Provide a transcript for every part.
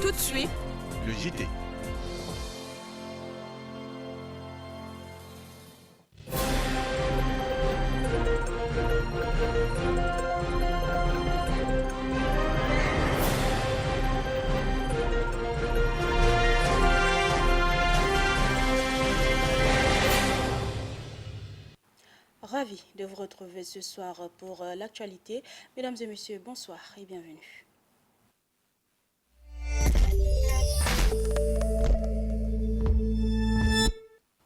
Tout de suite, le JT. Ravi de vous retrouver ce soir pour l'actualité. Mesdames et messieurs, bonsoir et bienvenue.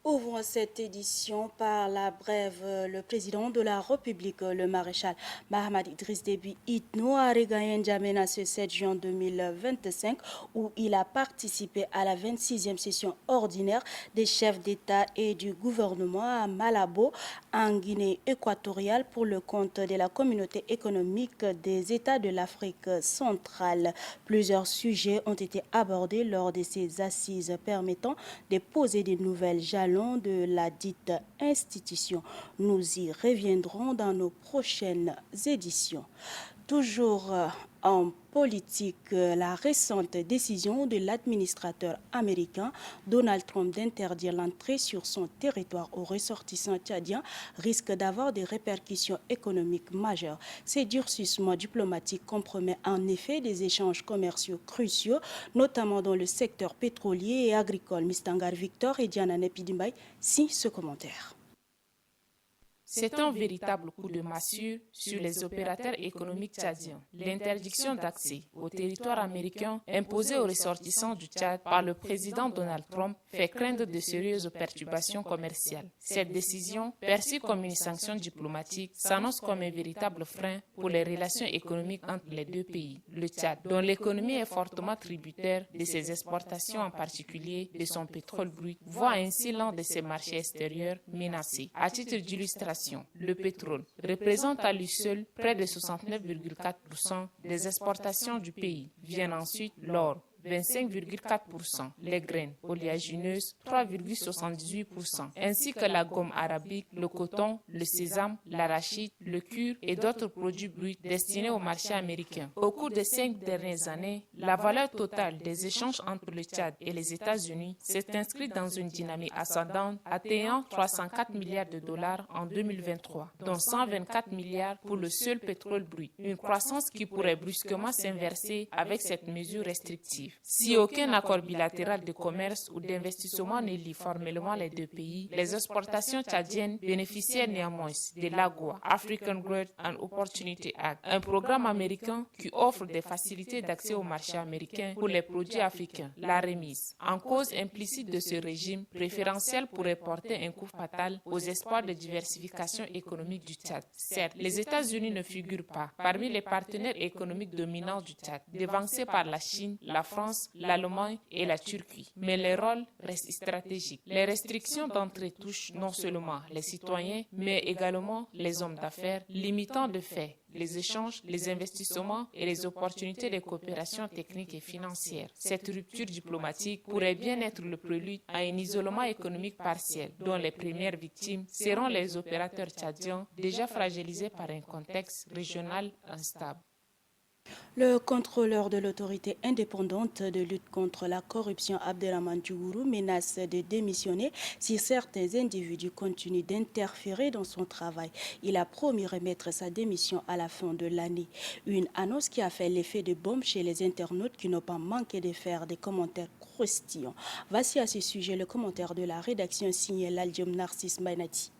Ouvrons cette édition par la brève. Le président de la République, le maréchal Mahamad Idriss Déby Itno, a regagné N'Djamena ce 7 juin 2025 où il a participé à la 26e session ordinaire des chefs d'État et du gouvernement à Malabo, en Guinée équatoriale, pour le compte de la communauté économique des États de l'Afrique centrale. Plusieurs sujets ont été abordés lors de ces assises permettant de poser de nouvelles jalons de la dite institution. Nous y reviendrons dans nos prochaines éditions. Toujours en politique, la récente décision de l'administrateur américain Donald Trump d'interdire l'entrée sur son territoire aux ressortissants tchadiens risque d'avoir des répercussions économiques majeures. Ces durcissements diplomatiques compromettent en effet des échanges commerciaux cruciaux, notamment dans le secteur pétrolier et agricole. Mistangar Victor et Diana Nepidimbay signent ce commentaire. C'est un véritable coup de massue sur les opérateurs économiques tchadiens. L'interdiction d'accès au territoire américain imposée aux ressortissants du Tchad par le président Donald Trump fait craindre de sérieuses perturbations commerciales. Cette décision, perçue comme une sanction diplomatique, s'annonce comme un véritable frein pour les relations économiques entre les deux pays. Le Tchad, dont l'économie est fortement tributaire de ses exportations, en particulier de son pétrole brut, voit ainsi l'un de ses marchés extérieurs menacé. À titre d'illustration, le pétrole représente à lui seul près de 69,4% des exportations du pays. Viennent ensuite l'or, 25,4%, les graines oléagineuses, 3,78%, ainsi que la gomme arabique, le coton, le sésame, l'arachide, le cuir et d'autres produits bruts destinés au marché américain. Au cours des 5 dernières années, la valeur totale des échanges entre le Tchad et les États-Unis s'est inscrite dans une dynamique ascendante, atteignant 304 milliards de dollars en 2023, dont 124 milliards pour le seul pétrole brut, une croissance qui pourrait brusquement s'inverser avec cette mesure restrictive. Si aucun accord bilatéral de commerce ou d'investissement ne lie formellement les deux pays, les exportations tchadiennes bénéficiaient néanmoins de l'AGOA, African Growth and Opportunity Act, un programme américain qui offre des facilités d'accès au marché américain pour les produits africains, la remise. En cause implicite de ce régime préférentiel pourrait porter un coup fatal aux espoirs de diversification économique du Tchad. Certes, les États-Unis ne figurent pas parmi les partenaires économiques dominants du Tchad, devancés par la Chine, la France, l'Allemagne et la Turquie. Mais les rôles restent stratégiques. Les restrictions d'entrée touchent non seulement les citoyens, mais également les hommes d'affaires, limitant de fait les échanges, les investissements et les opportunités de coopération technique et financière. Cette rupture diplomatique pourrait bien être le prélude à un isolement économique partiel, dont les premières victimes seront les opérateurs tchadiens déjà fragilisés par un contexte régional instable. Le contrôleur de l'autorité indépendante de lutte contre la corruption, Abderrahmane Djougourou, menace de démissionner si certains individus continuent d'interférer dans son travail. Il a promis remettre sa démission à la fin de l'année. Une annonce qui a fait l'effet de bombe chez les internautes qui n'ont pas manqué de faire des commentaires croustillants. Voici à ce sujet le commentaire de la rédaction signé l'Aldium Narcisse Bainati.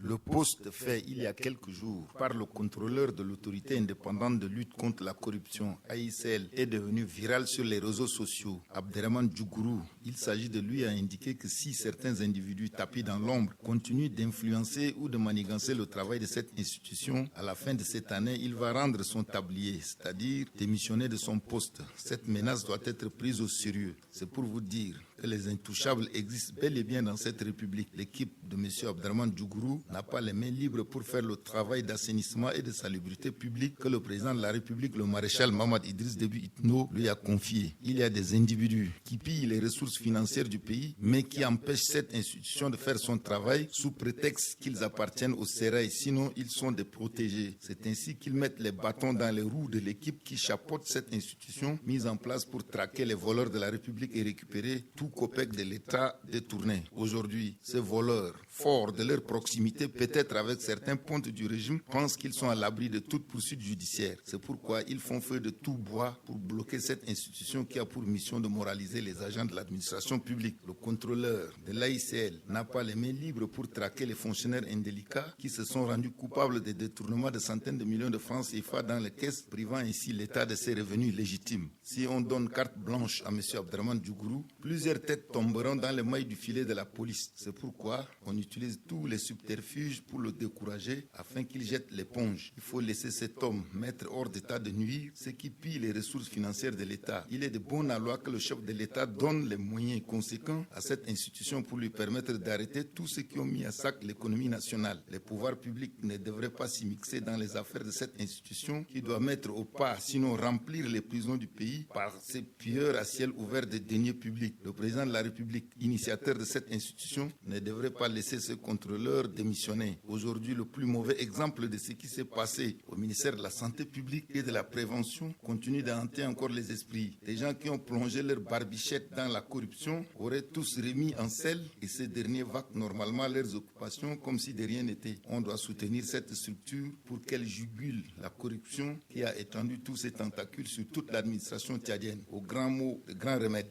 Le post fait il y a quelques jours par le contrôleur de l'autorité indépendante de lutte contre la corruption, AICL, est devenu viral sur les réseaux sociaux. Abderrahmane Djougourou, il s'agit de lui, a indiqué que si certains individus tapis dans l'ombre continuent d'influencer ou de manigancer le travail de cette institution, à la fin de cette année, il va rendre son tablier, c'est-à-dire démissionner de son poste. Cette menace doit être prise au sérieux. C'est pour vous dire que les intouchables existent bel et bien dans cette République. L'équipe de M. Abdrahmane Djougourou n'a pas les mains libres pour faire le travail d'assainissement et de salubrité publique que le président de la République, le maréchal Mahamat Idriss Déby Itno, lui a confié. Il y a des individus qui pillent les ressources financières du pays, mais qui empêchent cette institution de faire son travail sous prétexte qu'ils appartiennent au sérail, sinon ils sont des protégés. C'est ainsi qu'ils mettent les bâtons dans les roues de l'équipe qui chapeaute cette institution mise en place pour traquer les voleurs de la République et récupérer tout copec de l'État détourné. Aujourd'hui, ces voleurs, forts de leur proximité, peut-être avec certains pontes du régime, pensent qu'ils sont à l'abri de toute poursuite judiciaire. C'est pourquoi ils font feu de tout bois pour bloquer cette institution qui a pour mission de moraliser les agents de l'administration publique. Le contrôleur de l'AICL n'a pas les mains libres pour traquer les fonctionnaires indélicats qui se sont rendus coupables des détournements de centaines de millions de francs CFA dans les caisses, privant ainsi l'État de ses revenus légitimes. Si on donne carte blanche à M. Abdrahmane Djougourou, plusieurs têtes tomberont dans les mailles du filet de la police. C'est pourquoi on utilise tous les subterfuges pour le décourager afin qu'il jette l'éponge. Il faut laisser cet homme mettre hors d'état de nuire ceux qui pillent les ressources financières de l'État. Il est de bonne loi que le chef de l'État donne les moyens conséquents à cette institution pour lui permettre d'arrêter tous ceux qui ont mis à sac l'économie nationale. Les pouvoirs publics ne devraient pas s'y mixer dans les affaires de cette institution qui doit mettre au pas, sinon remplir les prisons du pays par ces pilleurs à ciel ouvert des deniers publics. Le président de la République, initiateur de cette institution, ne devrait pas laisser ce contrôleur démissionner. Aujourd'hui, le plus mauvais exemple de ce qui s'est passé au ministère de la Santé publique et de la Prévention continue de hanter encore les esprits. Des gens qui ont plongé leur barbichette dans la corruption auraient tous remis en selle et ces derniers vaquent normalement leurs occupations comme si de rien n'était. On doit soutenir cette structure pour qu'elle jugule la corruption qui a étendu tous ses tentacules sur toute l'administration tchadienne. Au grand mot, de grand remède.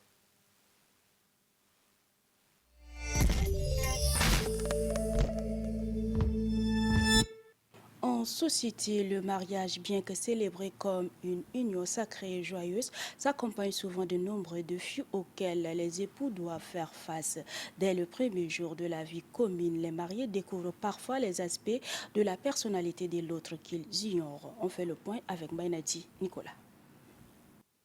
En société, le mariage, bien que célébré comme une union sacrée et joyeuse, s'accompagne souvent de nombreux défis auxquels les époux doivent faire face. Dès le premier jour de la vie commune, les mariés découvrent parfois les aspects de la personnalité de l'autre qu'ils ignorent. On fait le point avec Bainadi Nicolas.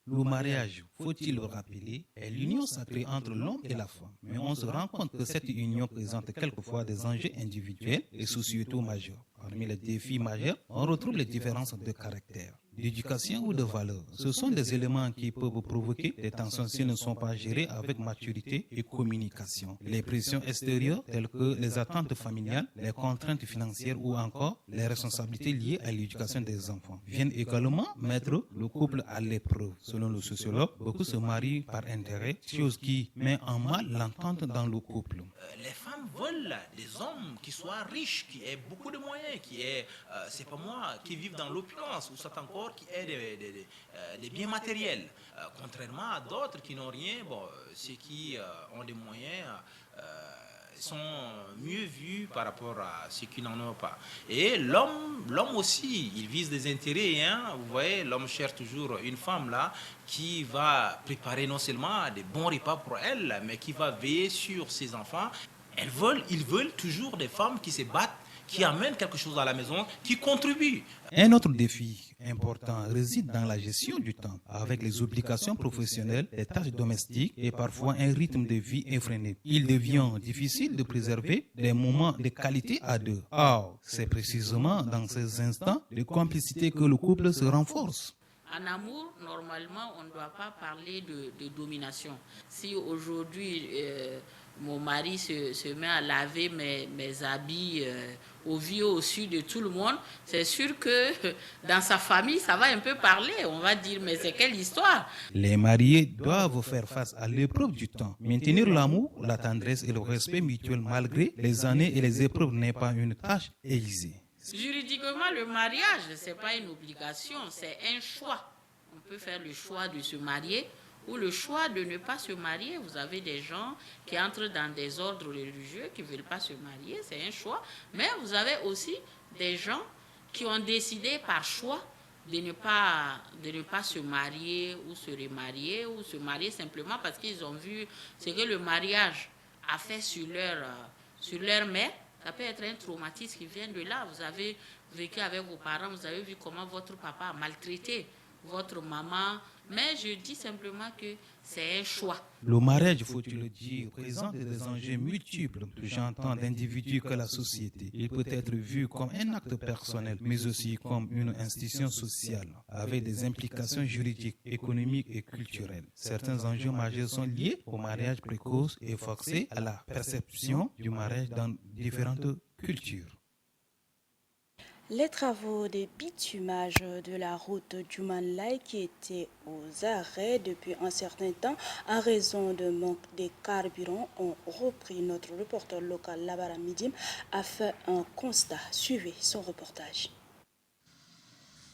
Le mariage, faut-il le rappeler, est l'union sacrée entre l'homme et la femme. Mais on se rend compte que cette union présente quelquefois des enjeux individuels et sociétaux majeurs. Parmi les défis majeurs, on retrouve les différences de caractère, d'éducation ou de valeur. Ce sont des éléments qui peuvent provoquer des tensions s'ils ne sont pas gérés avec maturité et communication. Les pressions extérieures telles que les attentes familiales, les contraintes financières ou encore les responsabilités liées à l'éducation des enfants viennent également mettre le couple à l'épreuve. Selon le sociologue, beaucoup se marient par intérêt, chose qui met en mal l'entente dans le couple. Les femmes veulent des hommes qui soient riches, qui aient beaucoup de moyens, qui aient, c'est pas moi, qui vivent dans l'opulence ou soit encore qui aient des biens matériels. Contrairement à d'autres qui n'ont rien, ceux qui ont des moyens sont mieux vus par rapport à ceux qui n'en ont pas. Et l'homme aussi, il vise des intérêts. Hein. Vous voyez, l'homme cherche toujours une femme là qui va préparer non seulement des bons repas pour elle, mais qui va veiller sur ses enfants. Ils veulent toujours des femmes qui se battent, qui amènent quelque chose à la maison, qui contribuent. Un autre défi important réside dans la gestion du temps, avec les obligations professionnelles, les tâches domestiques et parfois un rythme de vie effréné. Il devient difficile de préserver des moments de qualité à deux. Or, c'est précisément dans ces instants de complicité que le couple se renforce. En amour, normalement, on ne doit pas parler de domination. Si aujourd'hui, mon mari se met à laver mes habits au vieux au su de tout le monde, c'est sûr que dans sa famille, ça va un peu parler. On va dire, mais c'est quelle histoire? Les mariés doivent faire face à l'épreuve du temps. Maintenir l'amour, la tendresse et le respect mutuel malgré les années et les épreuves n'est pas une tâche aisée. Juridiquement, le mariage, ce n'est pas une obligation, c'est un choix. On peut faire le choix de se marier ou le choix de ne pas se marier. Vous avez des gens qui entrent dans des ordres religieux qui ne veulent pas se marier, c'est un choix. Mais vous avez aussi des gens qui ont décidé par choix de ne pas se marier ou se remarier ou se marier simplement parce qu'ils ont vu ce que le mariage a fait sur leur mère. Ça peut être un traumatisme qui vient de là. Vous avez vécu avec vos parents, vous avez vu comment votre papa a maltraité votre maman, mais je dis simplement que c'est un choix. Le mariage, faut-il le dire, présente des enjeux multiples, touchant tant d'individus que la société. Il peut être vu comme un acte personnel, mais aussi comme une institution sociale, avec des implications juridiques, économiques et culturelles. Certains enjeux majeurs sont liés au mariage précoce et forcé, à la perception du mariage dans différentes cultures. Les travaux de bitumage de la route Djuman-Lai qui étaient aux arrêts depuis un certain temps en raison de manque de carburant ont repris. Notre reporter local Labara Midim a fait un constat. Suivez son reportage.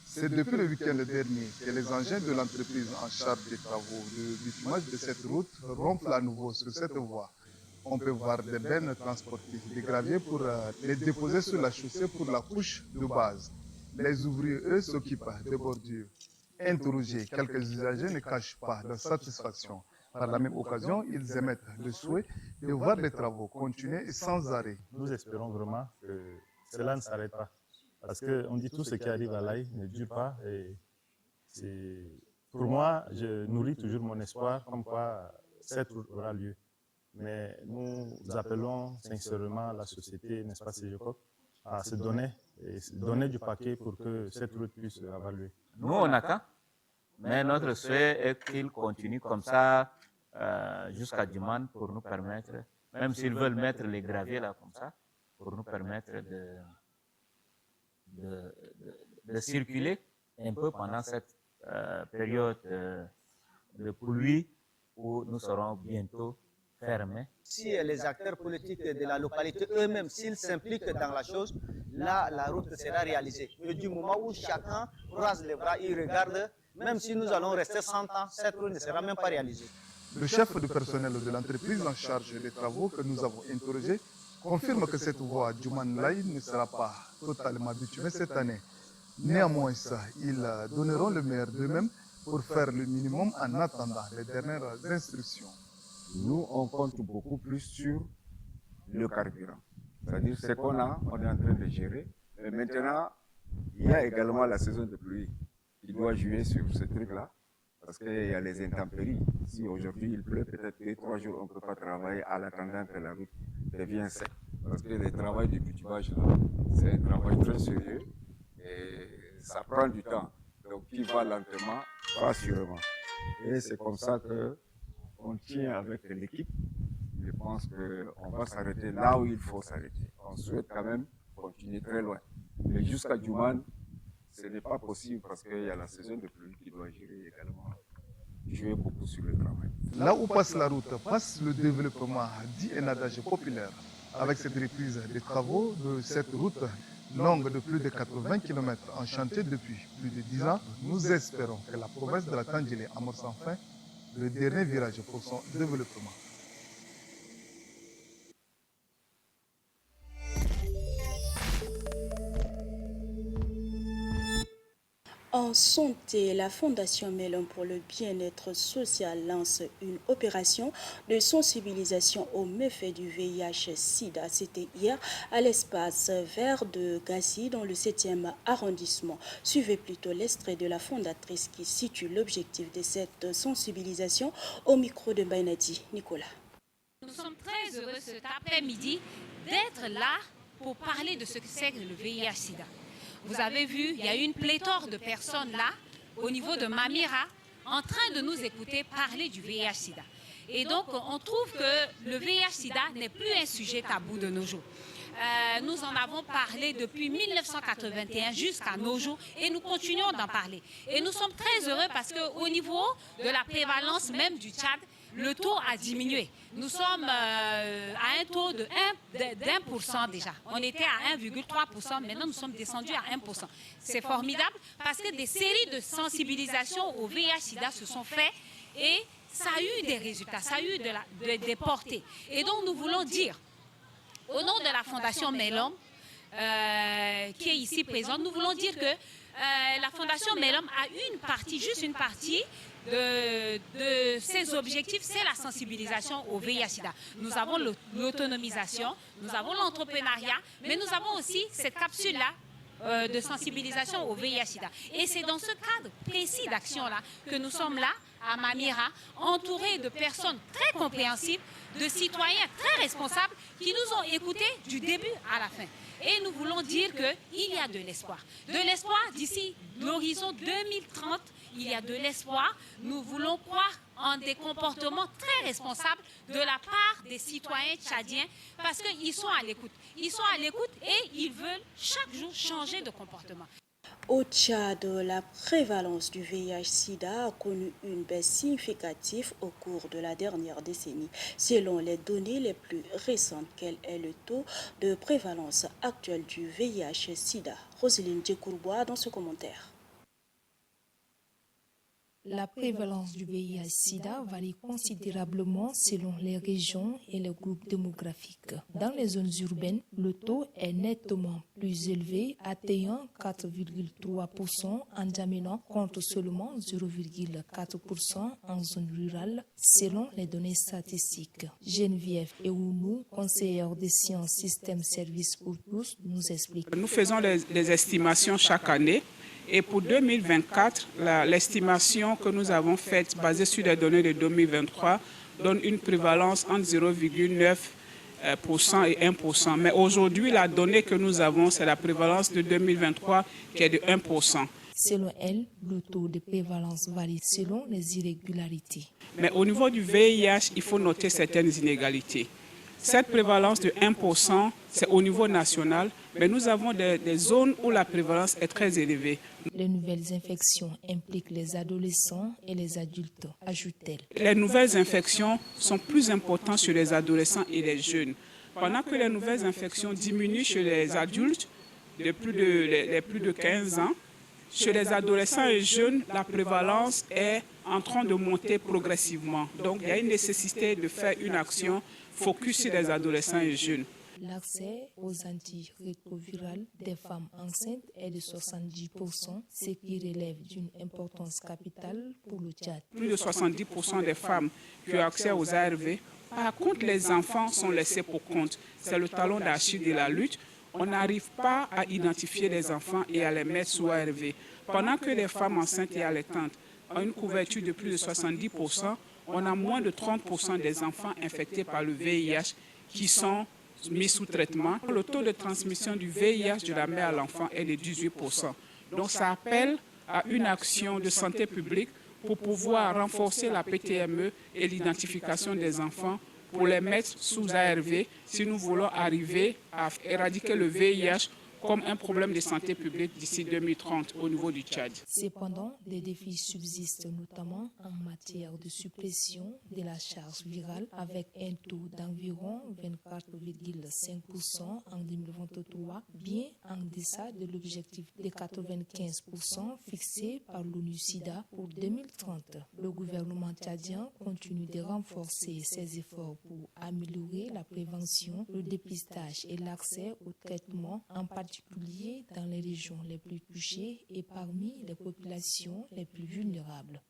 C'est depuis le week-end dernier que les engins de l'entreprise en charge des travaux de bitumage de cette route ronflent à nouveau sur cette voie. On peut voir des bennes transporter des graviers pour les déposer sur la chaussée pour la couche de base. Les ouvriers, eux, s'occupent des bordures. Interrogés, quelques usagers ne cachent pas leur satisfaction. Par la même occasion, ils émettent le souhait de voir les travaux continuer sans arrêt. Nous espérons vraiment que cela ne s'arrête pas. Parce qu'on dit tout ce qui arrive à l'Aïe ne dure pas. Et pour moi, je nourris toujours mon espoir comme quoi cette route aura lieu. Mais nous appelons sincèrement la société, n'est-ce pas, CGCOP, à se donner du paquet pour que cette route puisse avoir lieu. Nous, on attend, mais notre souhait est qu'il continue comme ça jusqu'à Djuman pour nous permettre, même s'ils veulent mettre les graviers là comme ça, pour nous permettre de circuler un peu pendant cette période de pluie où nous serons bientôt fermés. Si les acteurs politiques de la localité eux-mêmes, s'ils s'impliquent dans la chose, là, la route sera réalisée. Et du moment où chacun croise les bras, il regarde, même si nous allons rester 100 ans, cette route ne sera même pas réalisée. Le chef du personnel de l'entreprise en charge des travaux que nous avons interrogé confirme que cette voie Djuman-Lai ne sera pas totalement bitumée cette année. Néanmoins, ils donneront le meilleur d'eux-mêmes pour faire le minimum en attendant les dernières instructions. Nous, on compte beaucoup plus sur le carburant. C'est-à-dire ce qu'on a, on est en train de gérer. Mais maintenant, il y a également la saison de pluie qui doit jouer sur ce truc-là. Parce qu'il y a les intempéries. Si aujourd'hui il pleut, peut-être que 3 jours on ne peut pas travailler à l'attendant que la route devienne sec. Parce que le travail du bitumage, c'est un travail très sérieux et ça prend du temps. Donc qui va lentement, pas sûrement. Et c'est comme ça qu'on tient avec l'équipe. Je pense qu'on va s'arrêter là où il faut s'arrêter. On souhaite quand même continuer très loin. Mais jusqu'à Djuman, ce n'est pas possible parce qu'il y a la saison de pluie qui doit gérer également. Jouer beaucoup sur le travail. Là où passe la route, passe le développement, dit un adage populaire. Avec cette reprise des travaux de cette route longue de plus de 80 km en chantier depuis plus de 10 ans, nous espérons que la province de la Tandjilé amorce enfin le dernier virage pour son développement. En santé, la Fondation Melon pour le bien-être social lance une opération de sensibilisation aux méfaits du VIH-Sida. C'était hier à l'espace vert de Gassi dans le 7e arrondissement. Suivez plutôt l'extrait de la fondatrice qui situe l'objectif de cette sensibilisation au micro de Bainadi. Nicolas. Nous sommes très heureux cet après-midi d'être là pour parler de ce que c'est que le VIH-Sida. Vous avez vu, il y a une pléthore de personnes là, au niveau de Mamira, en train de nous écouter parler du VIH-Sida. Et donc, on trouve que le VIH-Sida n'est plus un sujet tabou de nos jours. Nous en avons parlé depuis 1981 jusqu'à nos jours et nous continuons d'en parler. Et nous sommes très heureux parce qu'au niveau de la prévalence même du Tchad, le taux a diminué. Nous sommes à un taux de 1% déjà. On était à 1,3%, maintenant nous sommes descendus à 1%. C'est formidable parce que des séries de sensibilisation au VIH-Sida se sont faites et ça a eu des résultats, ça a eu des portées. Et donc nous voulons dire, au nom de la Fondation Melom, qui est ici présente, nous voulons dire que la Fondation Melom a une partie, juste une partie, de ces objectifs, c'est la sensibilisation au VIH-Sida. Nous avons l'autonomisation, nous avons l'entrepreneuriat, mais nous avons aussi cette capsule-là de sensibilisation au VIH-Sida. Et c'est dans ce cadre précis d'action-là que nous sommes là, à Mamira, entourés de personnes très compréhensibles, de citoyens très responsables qui nous ont écoutés du début à la fin. Et nous voulons dire qu'il y a de l'espoir. De l'espoir d'ici l'horizon 2030, il y a de l'espoir. Nous voulons croire en des comportements très responsables de la part des citoyens tchadiens parce qu'ils sont à l'écoute. Ils sont à l'écoute et ils veulent chaque jour changer de comportement. Au Tchad, la prévalence du VIH-Sida a connu une baisse significative au cours de la dernière décennie. Selon les données les plus récentes, quel est le taux de prévalence actuel du VIH-Sida? Roselyne Djekourbois dans ce commentaire. La prévalence du VIH-Sida varie considérablement selon les régions et les groupes démographiques. Dans les zones urbaines, le taux est nettement plus élevé, atteignant 4,3% en Djamena contre seulement 0,4% en zone rurale, selon les données statistiques. Geneviève Eounou, conseillère des sciences système services pour tous, nous explique. Nous faisons des estimations chaque année. Et pour 2024, l'estimation que nous avons faite, basée sur les données de 2023, donne une prévalence entre 0,9% et 1%. Mais aujourd'hui, la donnée que nous avons, c'est la prévalence de 2023 qui est de 1%. Selon elle, le taux de prévalence varie selon les irrégularités. Mais au niveau du VIH, il faut noter certaines inégalités. Cette prévalence de 1%, c'est au niveau national, mais nous avons des zones où la prévalence est très élevée. Les nouvelles infections impliquent les adolescents et les adultes, ajoute-t-elle. Les nouvelles infections sont plus importantes chez les adolescents et les jeunes. Pendant que les nouvelles infections diminuent chez les adultes, les plus de 15 ans, chez les adolescents et jeunes, la prévalence est en train de monter progressivement. Donc, il y a une nécessité de faire une action focus sur les adolescents et jeunes. L'accès aux antirétrovirales des femmes enceintes est de 70%, ce qui relève d'une importance capitale pour le Tchad. Plus de 70% des femmes qui ont accès aux ARV. Par contre, les enfants sont laissés pour compte. C'est le talon d'Achille de la lutte. On n'arrive pas à identifier les enfants et à les mettre sous ARV. Pendant que les femmes enceintes et allaitantes ont une couverture de plus de 70%, on a moins de 30% des enfants infectés par le VIH qui sont mis sous traitement. Le taux de transmission du VIH de la mère à l'enfant est de 18%. Donc ça appelle à une action de santé publique pour pouvoir renforcer la PTME et l'identification des enfants pour les mettre sous ARV si nous voulons arriver à éradiquer le VIH comme un problème de santé publique d'ici 2030 au niveau du Tchad. Cependant, des défis subsistent notamment en matière de suppression de la charge virale avec un taux d'environ 24,5% en 2023, bien en deçà de l'objectif de 95% fixé par l'ONU-SIDA pour 2030. Le gouvernement tchadien continue de renforcer ses efforts pour améliorer la prévention, le dépistage et l'accès au traitement, en particulier dans les régions les plus touchées et parmi les populations les plus vulnérables.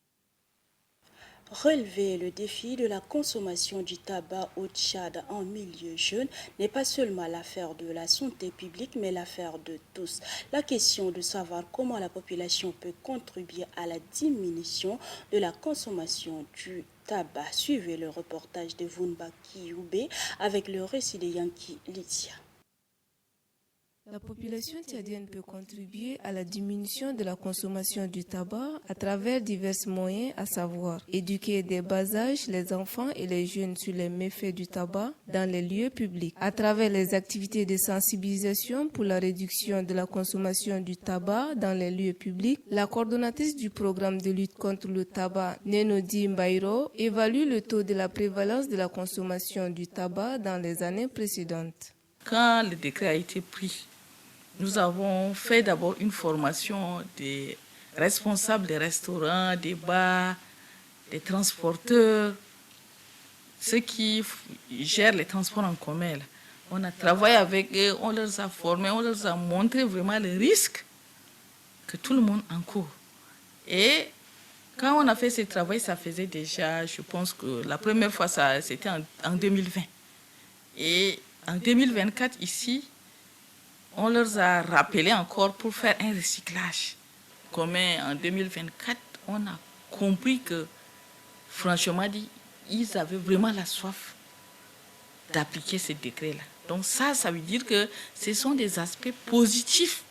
Relever le défi de la consommation du tabac au Tchad en milieu jeune n'est pas seulement l'affaire de la santé publique, mais l'affaire de tous. La question de savoir comment la population peut contribuer à la diminution de la consommation du tabac. Suivez le reportage de Vunba Kioube avec le récit de Yankee Lydia. La population tchadienne peut contribuer à la diminution de la consommation du tabac à travers divers moyens, à savoir éduquer dès bas âge les enfants et les jeunes sur les méfaits du tabac dans les lieux publics, à travers les activités de sensibilisation pour la réduction de la consommation du tabac dans les lieux publics. La coordonnatrice du programme de lutte contre le tabac, Nenodi Mbairo, évalue le taux de la prévalence de la consommation du tabac dans les années précédentes. Quand le décret a été pris, nous avons fait d'abord une formation des responsables des restaurants, des bars, des transporteurs, ceux qui gèrent les transports en commun. On a travaillé avec eux, on leur a formés, on leur a montré vraiment les risques que tout le monde encourt. Et quand on a fait ce travail, ça faisait déjà, je pense que la première fois, c'était en 2020. Et en 2024, ici, on leur a rappelé encore pour faire un recyclage commun en 2024. On a compris que, franchement dit, ils avaient vraiment la soif d'appliquer ce décret-là. Donc ça veut dire que ce sont des aspects positifs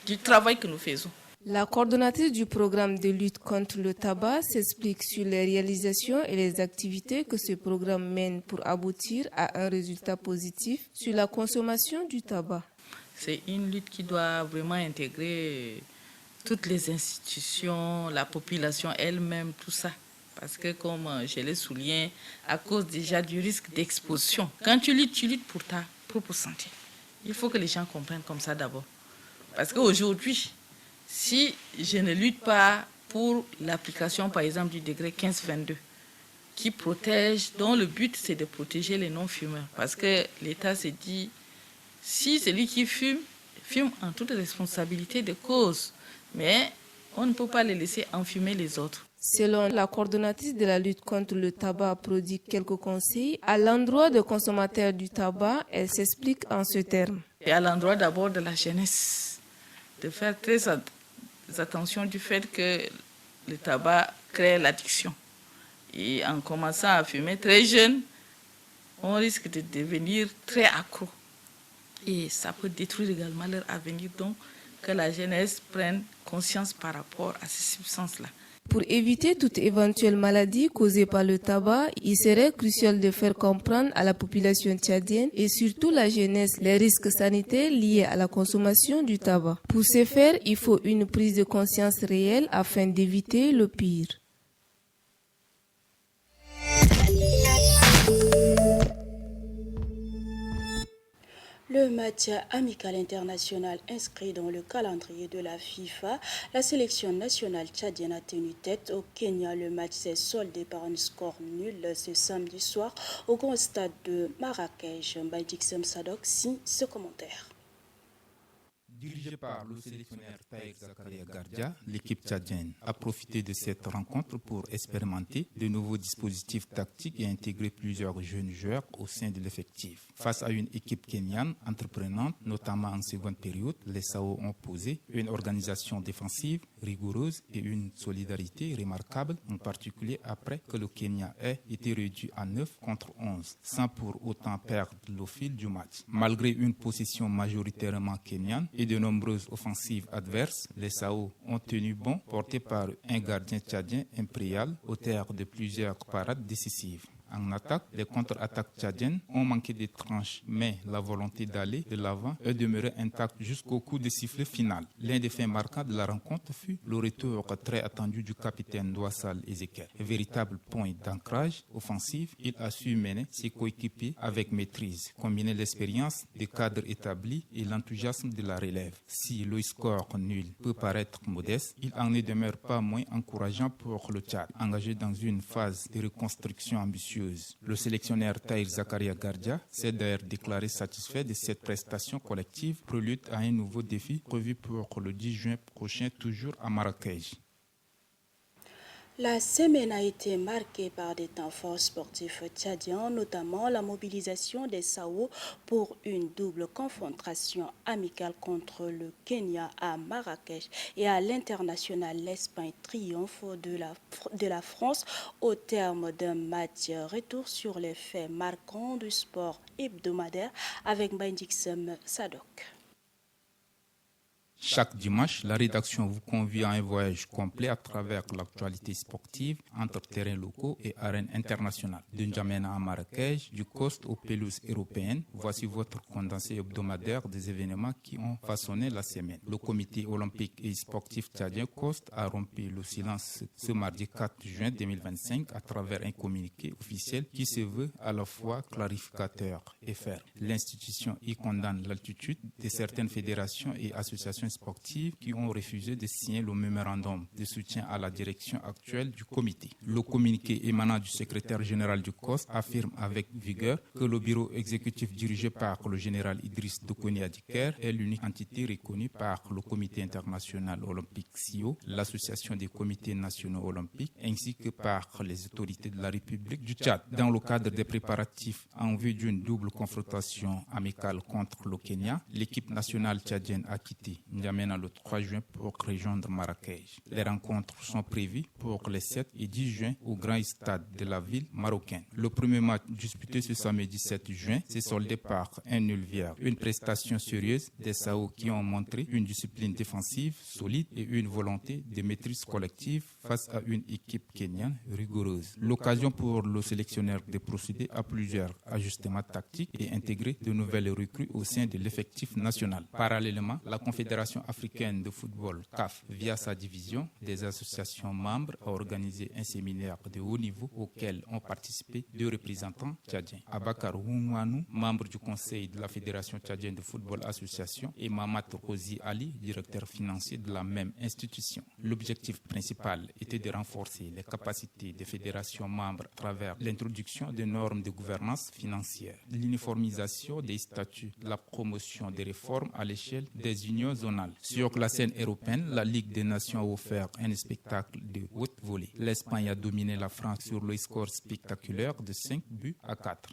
du travail que nous faisons. La coordonnatrice du programme de lutte contre le tabac s'explique sur les réalisations et les activités que ce programme mène pour aboutir à un résultat positif sur la consommation du tabac. C'est une lutte qui doit vraiment intégrer toutes les institutions, la population elle-même, tout ça. Parce que comme je l'ai souligné, à cause déjà du risque d'exposition, quand tu luttes pour ta propre santé. Il faut que les gens comprennent comme ça d'abord. Parce qu'aujourd'hui, si je ne lutte pas pour l'application, par exemple, du décret 1522, qui protège, dont le but, c'est de protéger les non-fumeurs. Parce que l'État se dit, si celui qui fume, fume en toute responsabilité de cause. Mais on ne peut pas les laisser enfumer les autres. Selon la coordonnatrice de la lutte contre le tabac prodigue quelques conseils à l'endroit des consommateurs du tabac. Elle s'explique en ce terme. Et à l'endroit d'abord de la jeunesse, de faire très attention du fait que le tabac crée l'addiction. Et en commençant à fumer très jeune, on risque de devenir très accro. Et ça peut détruire également leur avenir. Donc, que la jeunesse prenne conscience par rapport à ces substances-là. Pour éviter toute éventuelle maladie causée par le tabac, il serait crucial de faire comprendre à la population tchadienne et surtout la jeunesse les risques sanitaires liés à la consommation du tabac. Pour ce faire, il faut une prise de conscience réelle afin d'éviter le pire. Le match amical international inscrit dans le calendrier de la FIFA, la sélection nationale tchadienne a tenu tête au Kenya. Le match s'est soldé par un score nul ce samedi soir au grand stade de Marrakech. Baïdixem Sadok signe ce commentaire. Dirigé par le sélectionneur Tahir Zakaria Gardia, l'équipe tchadienne a profité de cette rencontre pour expérimenter de nouveaux dispositifs tactiques et intégrer plusieurs jeunes joueurs au sein de l'effectif. Face à une équipe kenyane entreprenante, notamment en seconde période, les Sao ont posé une organisation défensive rigoureuse et une solidarité remarquable, en particulier après que le Kenya ait été réduit à 9 contre 11, sans pour autant perdre le fil du match. Malgré une possession majoritairement kenyane et de nombreuses offensives adverses, les Sao ont tenu bon, portés par un gardien tchadien impérial, auteur de plusieurs parades décisives. En attaque, les contre-attaques tchadiennes ont manqué de tranches, mais la volonté d'aller de l'avant est demeurée intacte jusqu'au coup de sifflet final. L'un des faits marquants de la rencontre fut le retour très attendu du capitaine Douassal Ezekiel. Véritable point d'ancrage offensif, il a su mener ses coéquipiers avec maîtrise, combiner l'expérience des cadres établis et l'enthousiasme de la relève. Si le score nul peut paraître modeste, il en ne demeure pas moins encourageant pour le Tchad, engagé dans une phase de reconstruction ambitieuse. Le sélectionneur Tahir Zakaria Gardia s'est d'ailleurs déclaré satisfait de cette prestation collective, prélude à un nouveau défi prévu pour le 10 juin prochain, toujours à Marrakech. La semaine a été marquée par des temps forts sportifs tchadiens, notamment la mobilisation des Sao pour une double confrontation amicale contre le Kenya à Marrakech et à l'international. L'Espagne triomphe de la France au terme d'un match retour sur les faits marquants du sport hebdomadaire avec Baindixem Sadok. Chaque dimanche, la rédaction vous convie à un voyage complet à travers l'actualité sportive entre terrains locaux et arènes internationales. De N'Djamena à Marrakech, du Coast aux pelouses européennes, voici votre condensé hebdomadaire des événements qui ont façonné la semaine. Le comité olympique et sportif tchadien Coast a rompu le silence ce mardi 4 juin 2025 à travers un communiqué officiel qui se veut à la fois clarificateur et ferme. L'institution y condamne l'attitude de certaines fédérations et associations fédérations sportives qui ont refusé de signer le mémorandum de soutien à la direction actuelle du comité. Le communiqué émanant du secrétaire général du COS affirme avec vigueur que le bureau exécutif dirigé par le général Idriss Dokoni Adiker est l'unique entité reconnue par le Comité international olympique (CIO), l'Association des comités nationaux olympiques, ainsi que par les autorités de la République du Tchad. Dans le cadre des préparatifs en vue d'une double confrontation amicale contre le Kenya, l'équipe nationale tchadienne a quitté N'Djamena le 3 juin pour rejoindre Marrakech. Les rencontres sont prévues pour les 7 et 10 juin au grand stade de la ville marocaine. Le premier match disputé ce samedi 7 juin s'est soldé par un nul vierge. Une prestation sérieuse des Sao qui ont montré une discipline défensive solide et une volonté de maîtrise collective face à une équipe kenyane rigoureuse. L'occasion pour le sélectionneur de procéder à plusieurs ajustements tactiques et intégrer de nouvelles recrues au sein de l'effectif national. Parallèlement, la Confédération africaine de football (CAF), via sa division des associations membres, a organisé un séminaire de haut niveau auquel ont participé 2 représentants tchadiens. Abakar Oumouanou, membre du conseil de la Fédération tchadienne de football association, et Mamat Rozi Ali, directeur financier de la même institution. L'objectif principal était de renforcer les capacités des fédérations membres à travers l'introduction de normes de gouvernance financière, l'uniformisation des statuts, la promotion des réformes à l'échelle des unions zonales. Sur la scène européenne, la Ligue des Nations a offert un spectacle de haute volée. L'Espagne a dominé la France sur le score spectaculaire de 5-4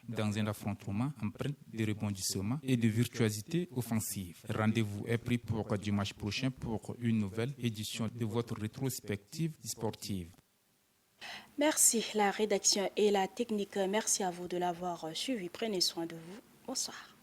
dans un affrontement empreint de rebondissements et de virtuosité offensive. Rendez-vous est pris pour dimanche prochain pour une nouvelle édition de votre rétrospective sportive. Merci la rédaction et la technique. Merci à vous de l'avoir suivi. Prenez soin de vous. Bonsoir.